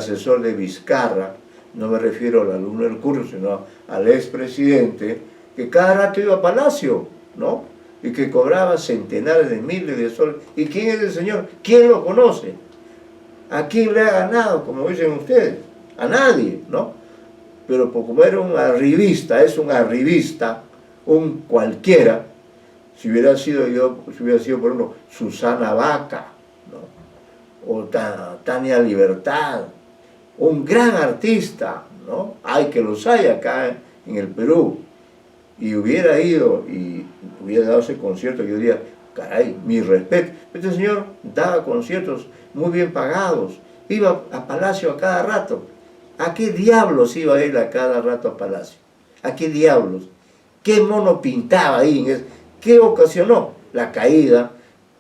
asesor de Vizcarra, no me refiero al alumno del curso, sino al expresidente, que cada rato iba a Palacio, ¿no? Y que cobraba centenares de miles de soles. ¿Y quién es el señor? ¿Quién lo conoce? ¿A quién le ha ganado, como dicen ustedes? A nadie, ¿no? Pero como era un arribista, es un arribista, un cualquiera, si hubiera sido yo, si hubiera sido, por ejemplo, Susana Vaca, ¿no? O Tania Libertad, un gran artista, ¿no? Hay que los hay acá en el Perú, y hubiera ido y hubiera dado ese concierto, yo diría, caray, mi respeto. Este señor daba conciertos muy bien pagados, iba a Palacio a cada rato. ¿A qué diablos iba él a cada rato a Palacio? ¿A qué diablos? ¿Qué mono pintaba ahí? ¿Qué ocasionó la caída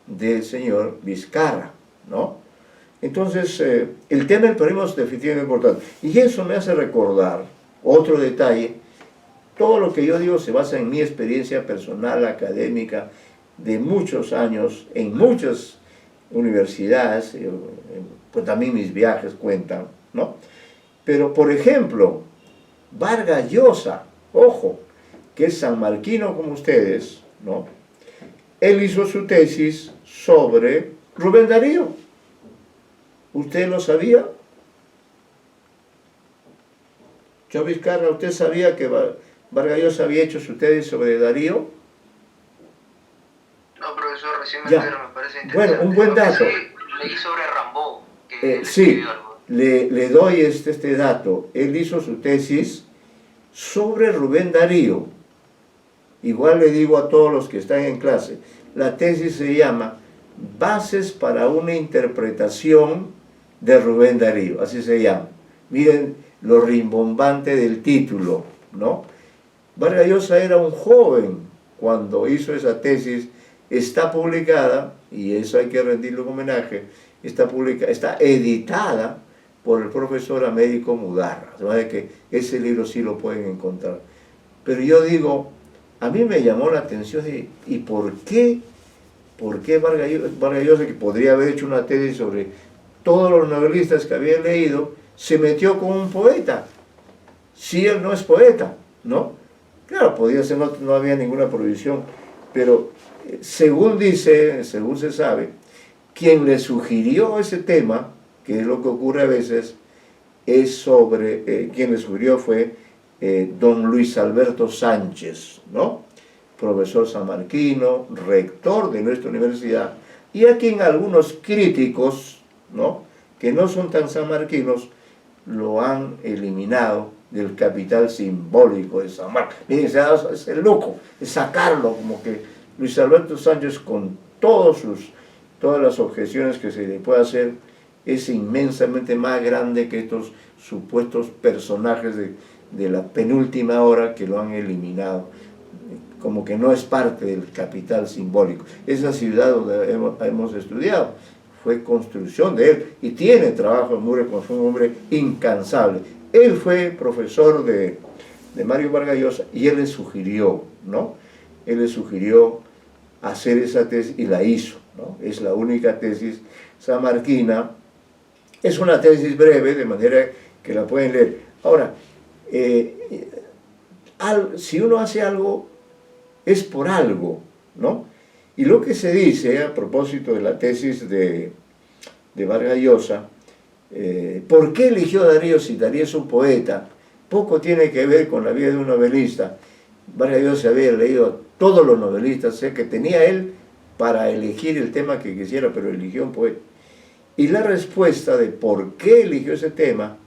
del señor Vizcarra, ¿no? Entonces, el tema del peronismo es definitivamente importante. Y eso me hace recordar otro detalle. Todo lo que yo digo se basa en mi experiencia personal, académica, de muchos años, en muchas universidades, pues también mis viajes cuentan, ¿no? Pero, por ejemplo, Vargas Llosa, ojo, que es sanmarquino como ustedes, ¿no? Él hizo su tesis sobre Rubén Darío. ¿Usted lo sabía? Yo, Vizcarra, ¿usted sabía que Vargas Llosa había hecho su tesis sobre Darío? No, profesor, recién me entero, me parece interesante. Bueno, un buen dato. Leí sobre Rambo, que él sí, escribió algo. le doy este dato. Él hizo su tesis sobre Rubén Darío. Igual le digo a todos los que están en clase, la tesis se llama Bases para una interpretación de Rubén Darío, así se llama. Miren lo rimbombante del título, ¿no? Vargas Llosa era un joven cuando hizo esa tesis, está publicada, y eso hay que rendirle un homenaje, está editada por el profesor Américo Mudarra, de manera que ese libro sí lo pueden encontrar. Pero yo digo, a mí me llamó la atención, ¿y por qué Vargas Llosa, que podría haber hecho una tesis sobre todos los novelistas que había leído, se metió con un poeta? Si él no es poeta, ¿no? Claro, podía ser, no había ninguna prohibición, pero según se sabe, quien le sugirió ese tema, que es lo que ocurre a veces, quien le sugirió fue don Luis Alberto Sánchez, ¿no? Profesor sanmarquino, rector de nuestra universidad, y a quien algunos críticos, ¿no?, que no son tan sanmarquinos, lo han eliminado del capital simbólico de San Marcos. Miren, es el lujo, es sacarlo, como que Luis Alberto Sánchez, con todas las objeciones que se le puede hacer, es inmensamente más grande que estos supuestos personajes de la penúltima hora que lo han eliminado, como que no es parte del capital simbólico. Esa ciudad donde hemos estudiado fue construcción de él, y tiene trabajo en Mure, fue un hombre incansable. Él fue profesor de Mario Vargas Llosa, y él le sugirió, ¿no? Él le sugirió hacer esa tesis, y la hizo, ¿no? Es la única tesis sanmarquina. Es una tesis breve, de manera que la pueden leer. Ahora, si uno hace algo, es por algo, ¿no? Y lo que se dice a propósito de la tesis de Vargas Llosa, ¿por qué eligió a Darío si Darío es un poeta? Poco tiene que ver con la vida de un novelista. Vargas Llosa había leído todos los novelistas, sé que tenía él para elegir el tema que quisiera, pero eligió un poeta. Y la respuesta de por qué eligió ese tema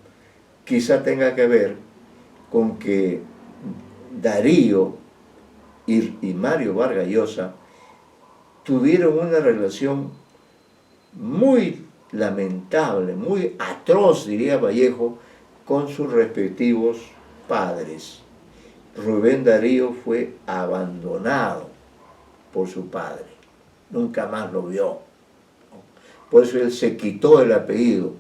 quizá tenga que ver con que Darío y Mario Vargas Llosa tuvieron una relación muy lamentable, muy atroz, diría Vallejo, con sus respectivos padres. Rubén Darío fue abandonado por su padre, nunca más lo vio. Por eso él se quitó el apellido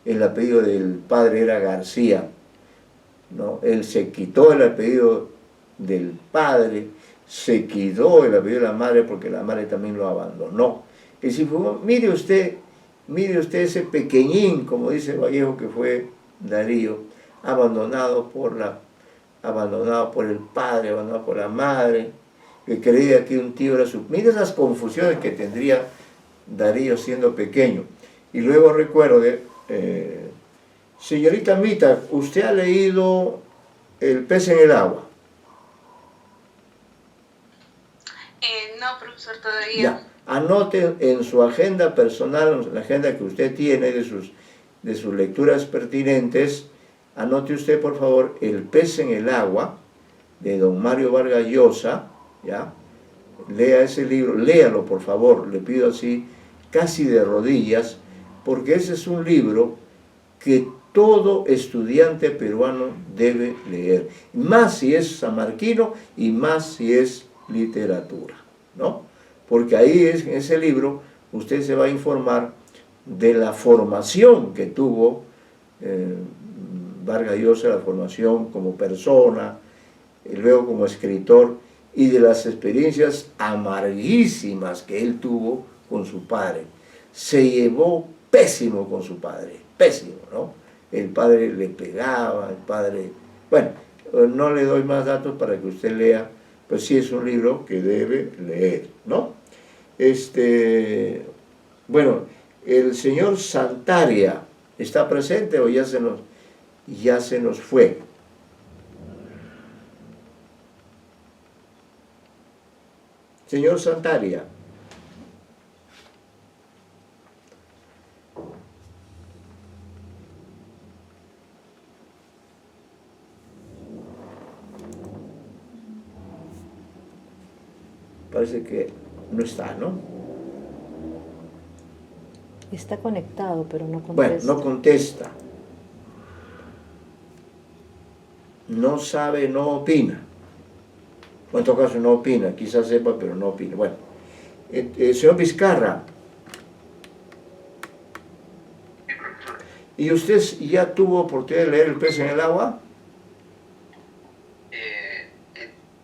del padre era García, ¿no? Él se quitó el apellido del padre, se quitó el apellido de la madre porque la madre también lo abandonó. Es decir, mire usted Mire usted ese pequeñín, como dice Vallejo, que fue Darío, abandonado por el padre, abandonado por la madre, que creía que un tío era su... Mire esas confusiones que tendría Darío siendo pequeño. Y luego recuerde, señorita Mita, ¿usted ha leído El pez en el agua? No, profesor, todavía. Ya. Anote en su agenda personal, en la agenda que usted tiene de sus lecturas pertinentes, anote usted por favor El pez en el agua, de don Mario Vargas Llosa, ¿ya? Lea ese libro, léalo por favor, le pido así, casi de rodillas, porque ese es un libro que todo estudiante peruano debe leer, más si es sanmarquino y más si es literatura, ¿no? Porque ahí en ese libro usted se va a informar de la formación que tuvo Vargas Llosa, la formación como persona, y luego como escritor, y de las experiencias amarguísimas que él tuvo con su padre. Se llevó pésimo con su padre, pésimo, ¿no? El padre le pegaba, el padre... Bueno, no le doy más datos para que usted lea, pues sí es un libro que debe leer, ¿no? Bueno, el señor Santaria, ¿está presente o ya se nos fue? Señor Santaria. Parece que no está, ¿no? Está conectado, pero no contesta. Bueno, no contesta. No sabe, no opina. En todo caso no opina, quizás sepa, pero no opina. Bueno, señor Vizcarra. ¿Y usted ya tuvo oportunidad de leer El pez en el agua?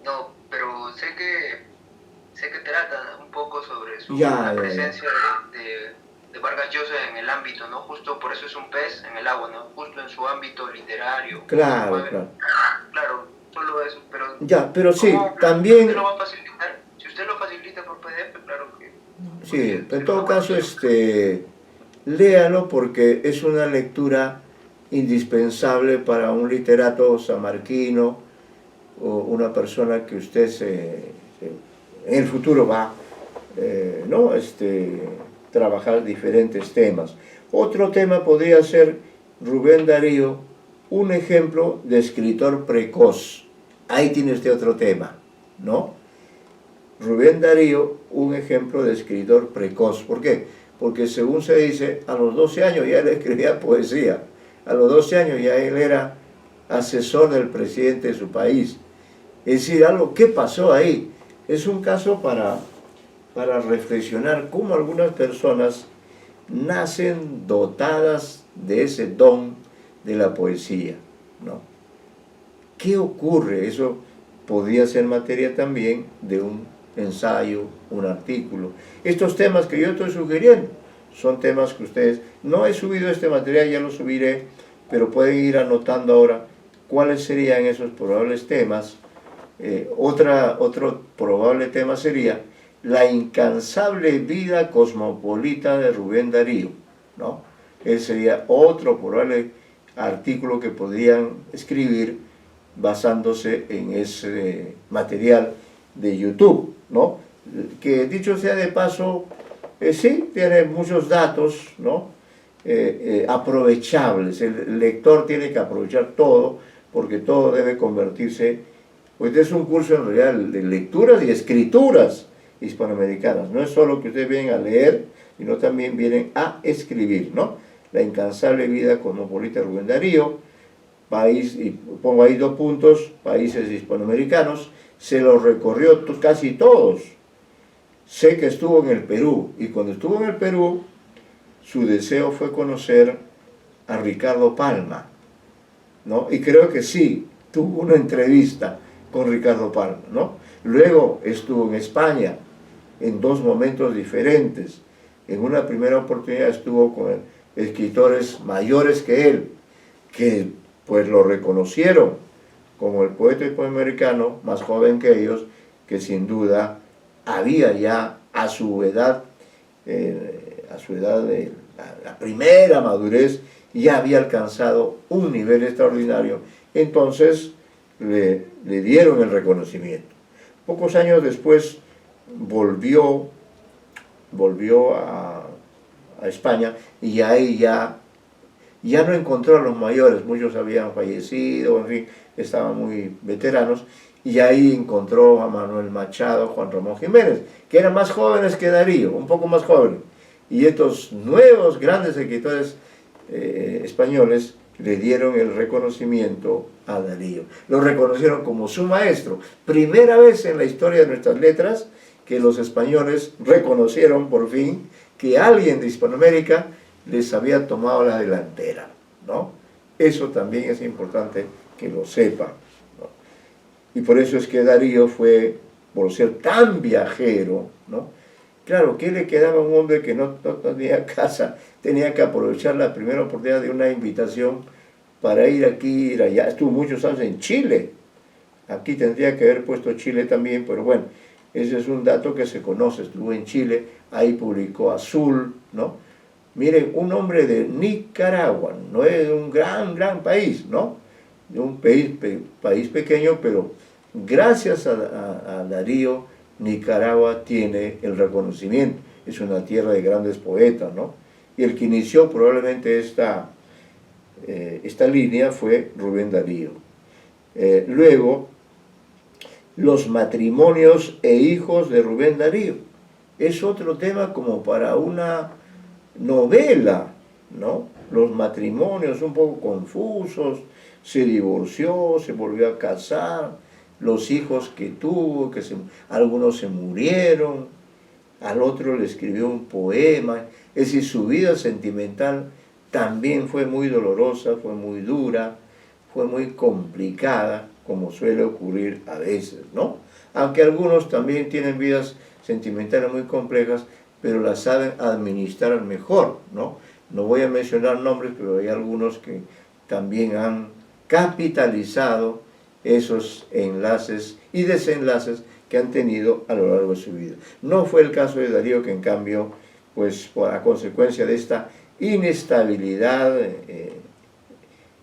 No, pero sé que trata un poco sobre la presencia de Vargas Llosa en el ámbito, ¿no? Justo por eso es un pez en el agua, ¿no? Justo en su ámbito literario. Claro, claro. Claro, solo eso, pero... Ya, pero sí, también... ¿Usted lo va a facilitar? Si usted lo facilita por PDF, claro que... Sí, en todo caso, léalo porque es una lectura indispensable para un literato sanmarquino o una persona que usted en el futuro va ¿no? trabajar diferentes temas. Otro tema podría ser Rubén Darío, un ejemplo de escritor precoz. Ahí tiene usted otro tema, ¿no? Rubén Darío, un ejemplo de escritor precoz. ¿Por qué? Porque según se dice, a los 12 años ya él escribía poesía. A los 12 años ya él era asesor del presidente de su país. Es decir, algo, ¿qué pasó ahí? Es un caso para reflexionar cómo algunas personas nacen dotadas de ese don de la poesía, ¿no? ¿Qué ocurre? Eso podría ser materia también de un ensayo, un artículo. Estos temas que yo estoy sugiriendo son temas que ustedes... No he subido este material, ya lo subiré, pero pueden ir anotando ahora cuáles serían esos probables temas. Otro probable tema sería la incansable vida cosmopolita de Rubén Darío, ¿no? Ese sería otro probable artículo que podrían escribir basándose en ese material de YouTube, ¿no? Que dicho sea de paso, sí, tiene muchos datos, ¿no? Aprovechables. El lector tiene que aprovechar todo, porque todo debe convertirse, pues es un curso en realidad de lecturas y escrituras hispanoamericanas. No es solo que ustedes vienen a leer, sino también vienen a escribir, ¿no? La incansable vida cosmopolita de Rubén Darío, país, y pongo ahí 2 puntos, países hispanoamericanos, se los recorrió casi todos. Sé que estuvo en el Perú, y cuando estuvo en el Perú, su deseo fue conocer a Ricardo Palma, ¿no? Y creo que sí, tuvo una entrevista con Ricardo Palma, ¿no? Luego estuvo en España, en 2 momentos diferentes. en una primera oportunidad estuvo con escritores mayores que él, que pues lo reconocieron como el poeta hispanoamericano más joven que ellos, que sin duda había ya a su edad de la primera madurez, ya había alcanzado un nivel extraordinario. Entonces le dieron el reconocimiento. Pocos años después volvió a España, y ahí ya no encontró a los mayores, muchos habían fallecido, en fin, estaban muy veteranos, y ahí encontró a Manuel Machado, Juan Ramón Jiménez, que eran más jóvenes que Darío, un poco más jóvenes. Y estos nuevos grandes escritores españoles le dieron el reconocimiento a Darío. Lo reconocieron como su maestro. Primera vez en la historia de nuestras letras que los españoles reconocieron por fin que alguien de Hispanoamérica les había tomado la delantera, ¿no? Eso también es importante que lo sepan, ¿no? Y por eso es que Darío fue, por ser tan viajero, ¿no? Claro, ¿qué le quedaba a un hombre que no tenía casa? Tenía que aprovechar la primera oportunidad de una invitación para ir aquí, ir allá. Estuvo muchos años en Chile. Aquí tendría que haber puesto Chile también, pero bueno, ese es un dato que se conoce. Estuvo en Chile, ahí publicó Azul, ¿no? Miren, un hombre de Nicaragua, no es de un gran país, ¿no? De un país pequeño, pero gracias a Darío, Nicaragua tiene el reconocimiento. Es una tierra de grandes poetas, ¿no? Y el que inició probablemente esta línea fue Rubén Darío. Luego, los matrimonios e hijos de Rubén Darío. Es otro tema como para una novela, ¿no? Los matrimonios un poco confusos, se divorció, se volvió a casar, los hijos que tuvo, algunos se murieron, al otro le escribió un poema. Es decir, su vida sentimental también fue muy dolorosa, fue muy dura, fue muy complicada, como suele ocurrir a veces, ¿no? Aunque algunos también tienen vidas sentimentales muy complejas, pero las saben administrar mejor, ¿no? No voy a mencionar nombres, pero hay algunos que también han capitalizado esos enlaces y desenlaces que han tenido a lo largo de su vida. No fue el caso de Darío, que en cambio, pues por a consecuencia de esta inestabilidad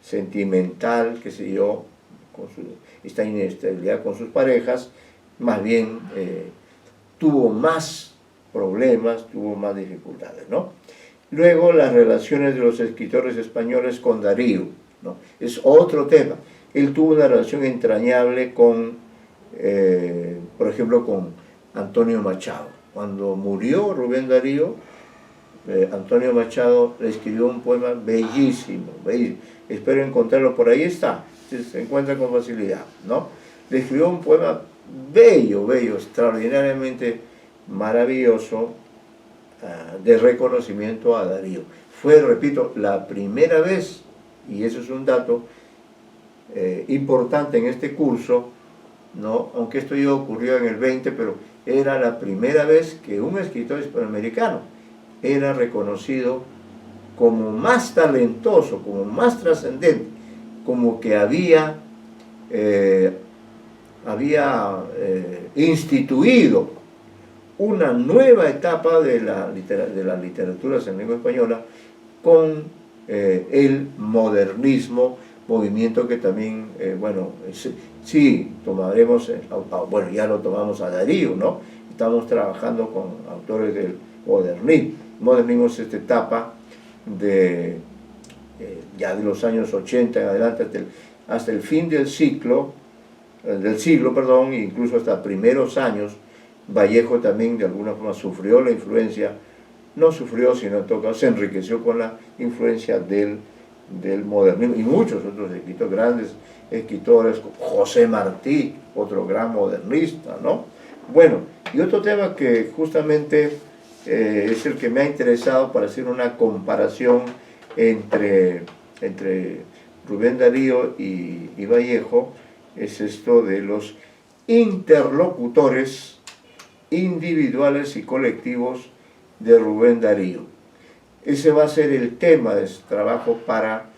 sentimental, qué sé yo, esta inestabilidad con sus parejas, más bien tuvo más problemas, tuvo más dificultades, ¿no? Luego, las relaciones de los escritores españoles con Darío, ¿no? Es otro tema. Él tuvo una relación entrañable con, por ejemplo, con Antonio Machado. Cuando murió Rubén Darío, Antonio Machado le escribió un poema bellísimo, bellísimo. Espero encontrarlo, por ahí está, se encuentra con facilidad, ¿no? Le escribió un poema bello, extraordinariamente maravilloso, de reconocimiento a Darío. Fue, repito, la primera vez, y eso es un dato importante en este curso, ¿no? Aunque esto ya ocurrió en el 20, pero era la primera vez que un escritor hispanoamericano era reconocido como más talentoso, como más trascendente, como que había instituido una nueva etapa de la literatura en lengua española con el modernismo, movimiento que también, bueno, sí, tomaremos, bueno, ya lo tomamos a Darío, ¿no? Estamos trabajando con autores del modernismo. Modernismo es esta etapa ya de los años 80 en adelante hasta el fin del siglo, incluso hasta primeros años. Vallejo también de alguna forma sufrió la influencia, no sufrió, sino en todo caso se enriqueció con la influencia del modernismo, y muchos otros grandes escritores, como José Martí, otro gran modernista, ¿no? Bueno, y otro tema que justamente es el que me ha interesado para hacer una comparación entre Rubén Darío y Vallejo, es esto de los interlocutores individuales y colectivos de Rubén Darío. Ese va a ser el tema de este trabajo para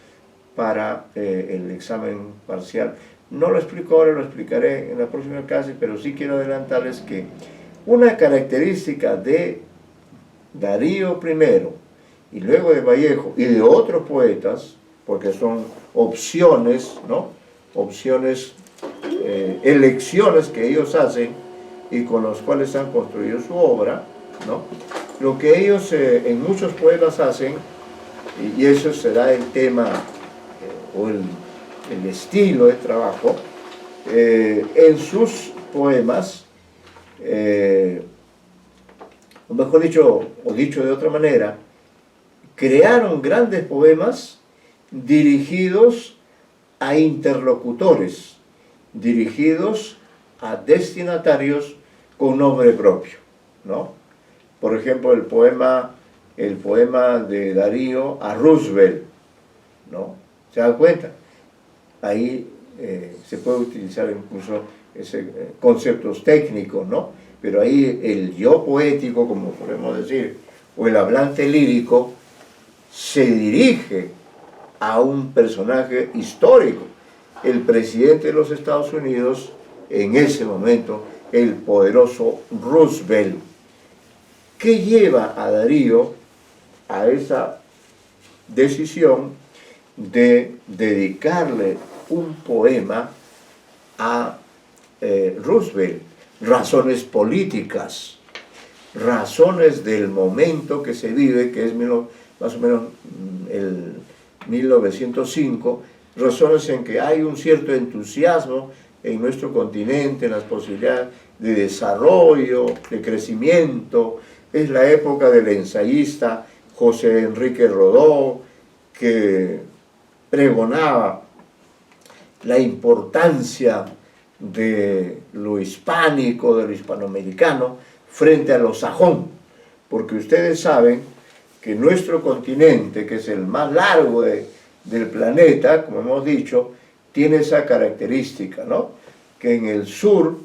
el examen parcial. No lo explico ahora, lo explicaré en la próxima clase, pero sí quiero adelantarles que una característica de Darío primero, y luego de Vallejo, y de otros poetas, porque son opciones, ¿no? Opciones, elecciones que ellos hacen y con los cuales han construido su obra, ¿no? Lo que ellos en muchos poemas hacen, y eso será el tema o el estilo de trabajo, en sus poemas, o mejor dicho, o dicho de otra manera, crearon grandes poemas dirigidos a interlocutores, dirigidos a destinatarios con nombre propio, ¿no? Por ejemplo, el poema de Darío a Roosevelt, ¿no? ¿Se dan cuenta? Ahí se puede utilizar incluso conceptos técnicos, ¿no? Pero ahí el yo poético, como podemos decir, o el hablante lírico, se dirige a un personaje histórico, el presidente de los Estados Unidos, en ese momento, el poderoso Roosevelt. ¿Qué lleva a Darío a esa decisión de dedicarle un poema a Roosevelt? Razones políticas, razones del momento que se vive, que es más o menos el 1905, razones en que hay un cierto entusiasmo en nuestro continente, en las posibilidades de desarrollo, de crecimiento. Es la época del ensayista José Enrique Rodó, que pregonaba la importancia de lo hispánico, de lo hispanoamericano, frente a lo sajón, porque ustedes saben que nuestro continente, que es el más largo del planeta, como hemos dicho, tiene esa característica, ¿no? Que en el sur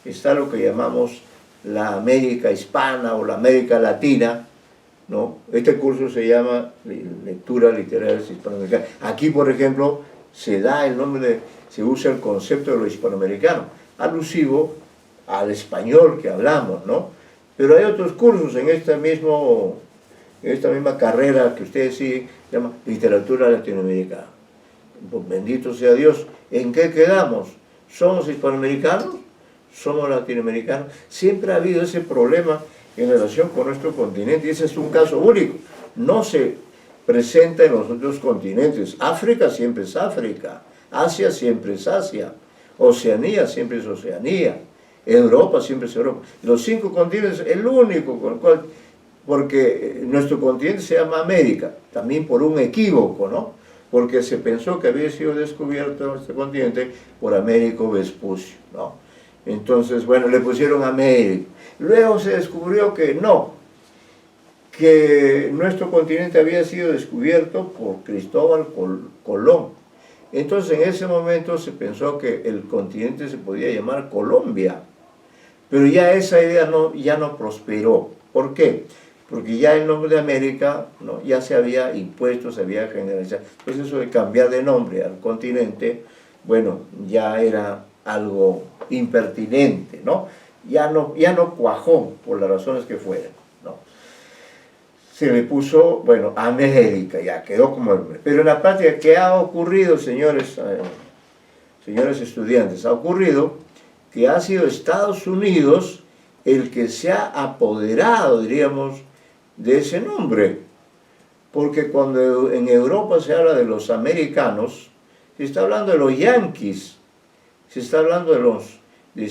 está lo que llamamos la América hispana o la América latina, ¿no? Este curso se llama Lectura Literaria Hispanoamericana. Aquí, por ejemplo, se da el nombre se usa el concepto de lo hispanoamericano, alusivo al español que hablamos, ¿no? Pero hay otros cursos en esta misma carrera que ustedes sí llaman literatura latinoamericana. Pues bendito sea Dios. ¿En qué quedamos? ¿Somos hispanoamericanos? ¿Somos latinoamericanos? Siempre ha habido ese problema en relación con nuestro continente y ese es un caso único. No se presenta en los otros continentes. África siempre es África. Asia siempre es Asia. Oceanía siempre es Oceanía. Europa siempre es Europa. Los 5 continentes, el único con el cual, porque nuestro continente se llama América, también por un equívoco, ¿no? Porque se pensó que había sido descubierto este continente por Américo Vespucio, ¿no? Entonces, bueno, le pusieron América. Luego se descubrió que no, que nuestro continente había sido descubierto por Cristóbal Colón. Entonces, en ese momento se pensó que el continente se podía llamar Colombia, pero ya esa idea ya no prosperó. ¿Por qué? Porque ya el nombre de América, ¿no?, ya se había impuesto, se había generalizado. Entonces eso de cambiar de nombre al continente, bueno, ya era algo impertinente, ¿no? Ya no cuajó, por las razones que fueran, ¿no? Se le puso, bueno, América, ya quedó como el nombre. Pero en la práctica, ¿qué ha ocurrido, señores estudiantes? Ha ocurrido que ha sido Estados Unidos el que se ha apoderado, diríamos, de ese nombre, porque cuando en Europa se habla de los americanos, se está hablando de los yanquis, se está hablando de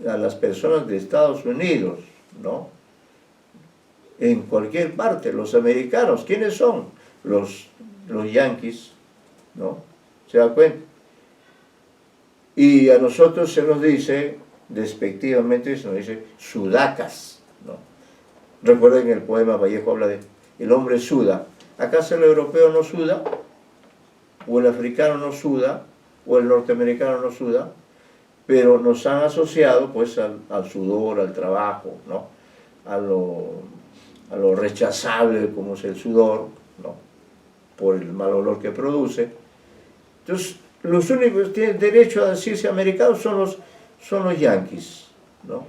las personas de Estados Unidos, ¿no? En cualquier parte, los americanos, ¿quiénes son? Los yanquis, ¿no? ¿Se da cuenta? Y a nosotros se nos dice, despectivamente, se nos dice sudacas, ¿no? Recuerden que el poema Vallejo habla de el hombre suda. ¿Acaso el europeo no suda? ¿O el africano no suda? ¿O el norteamericano no suda? Pero nos han asociado pues al sudor, al trabajo, ¿no? a lo rechazable como es el sudor, ¿no? Por el mal olor que produce. Entonces, los únicos que tienen derecho a decirse americanos son los yanquis, ¿no?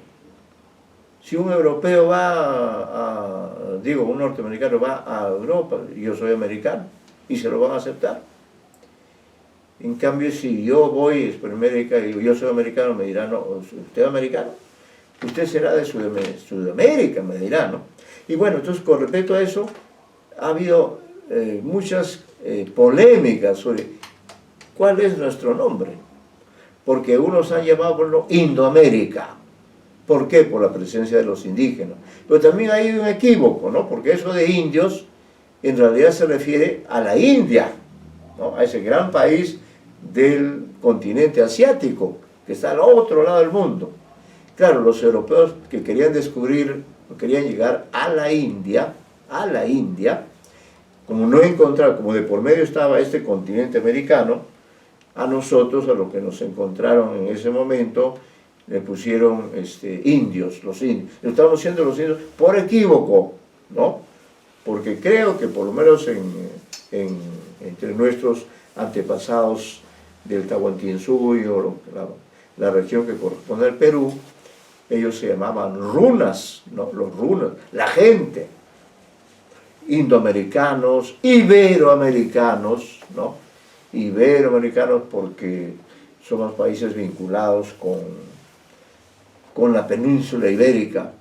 Si un europeo un norteamericano va a Europa, yo soy americano, y se lo van a aceptar. En cambio, si yo voy a América y digo, yo soy americano, me dirán, no, ¿usted es americano? Usted será de Sudamérica, me dirán, ¿no? Y bueno, entonces, con respecto a eso, ha habido muchas polémicas sobre cuál es nuestro nombre. Porque unos han llamado por lo Indoamérica. ¿Por qué? Por la presencia de los indígenas. Pero también hay un equívoco, ¿no? Porque eso de indios en realidad se refiere a la India, ¿no? A ese gran país del continente asiático, que está al otro lado del mundo. Claro, los europeos que querían descubrir, querían llegar a la India, como no encontraron, como de por medio estaba este continente americano, a nosotros, a lo que nos encontraron en ese momento, le pusieron indios, los indios. Estamos siendo los indios por equívoco, ¿no? Porque creo que por lo menos entre nuestros antepasados del Tahuantinsuyo, la región que corresponde al Perú, ellos se llamaban runas, ¿no? Los runas, la gente, indoamericanos, iberoamericanos, ¿no? Iberoamericanos porque somos países vinculados con la península ibérica.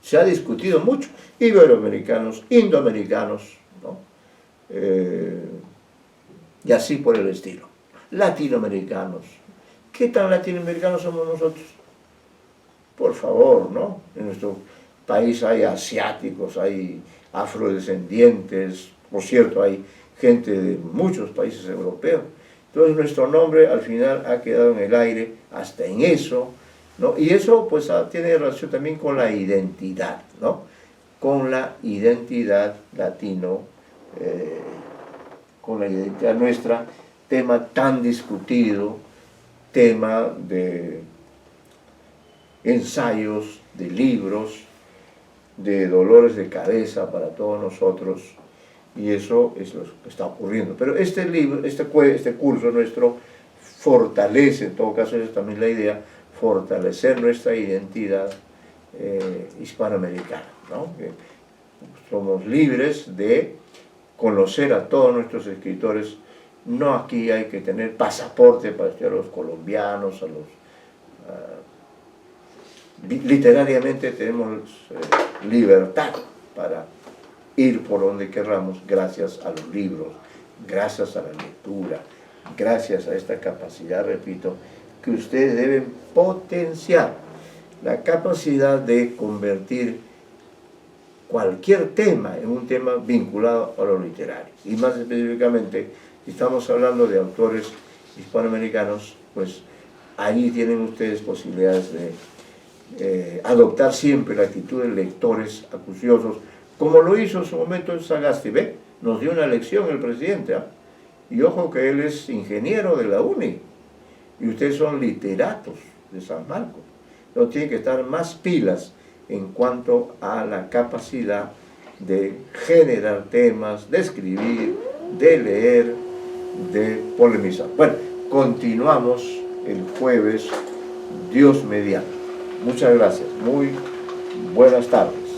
Se ha discutido mucho, iberoamericanos, indoamericanos, ¿no? Y así por el estilo. Latinoamericanos. ¿Qué tan latinoamericanos somos nosotros? Por favor, ¿no? En nuestro país hay asiáticos, hay afrodescendientes, por cierto, hay gente de muchos países europeos. Entonces nuestro nombre al final ha quedado en el aire, hasta en eso, ¿no? Y eso pues tiene relación también con la identidad, ¿no? Con la identidad latino, con la identidad nuestra, tema tan discutido, tema de ensayos, de libros, de dolores de cabeza para todos nosotros, y eso es lo que está ocurriendo. Pero este libro, este curso nuestro fortalece, en todo caso esa es también la idea, fortalecer nuestra identidad hispanoamericana, ¿no? Que somos libres de conocer a todos nuestros escritores. No aquí hay que tener pasaporte para estudiar a los colombianos, literariamente tenemos libertad para ir por donde querramos gracias a los libros, gracias a la lectura, gracias a esta capacidad, repito, que ustedes deben potenciar, la capacidad de convertir cualquier tema en un tema vinculado a lo literario. Y más específicamente, si estamos hablando de autores hispanoamericanos, pues ahí tienen ustedes posibilidades de adoptar siempre la actitud de lectores acuciosos, como lo hizo en su momento en Sagasti. ¿Ve? Nos dio una lección el presidente, ¿eh? Y ojo que él es ingeniero de la UNI, y ustedes son literatos de San Marcos. Entonces tienen que estar más pilas en cuanto a la capacidad de generar temas, de escribir, de leer, de polemizar. Bueno, continuamos el jueves, Dios mediante. Muchas gracias, muy buenas tardes.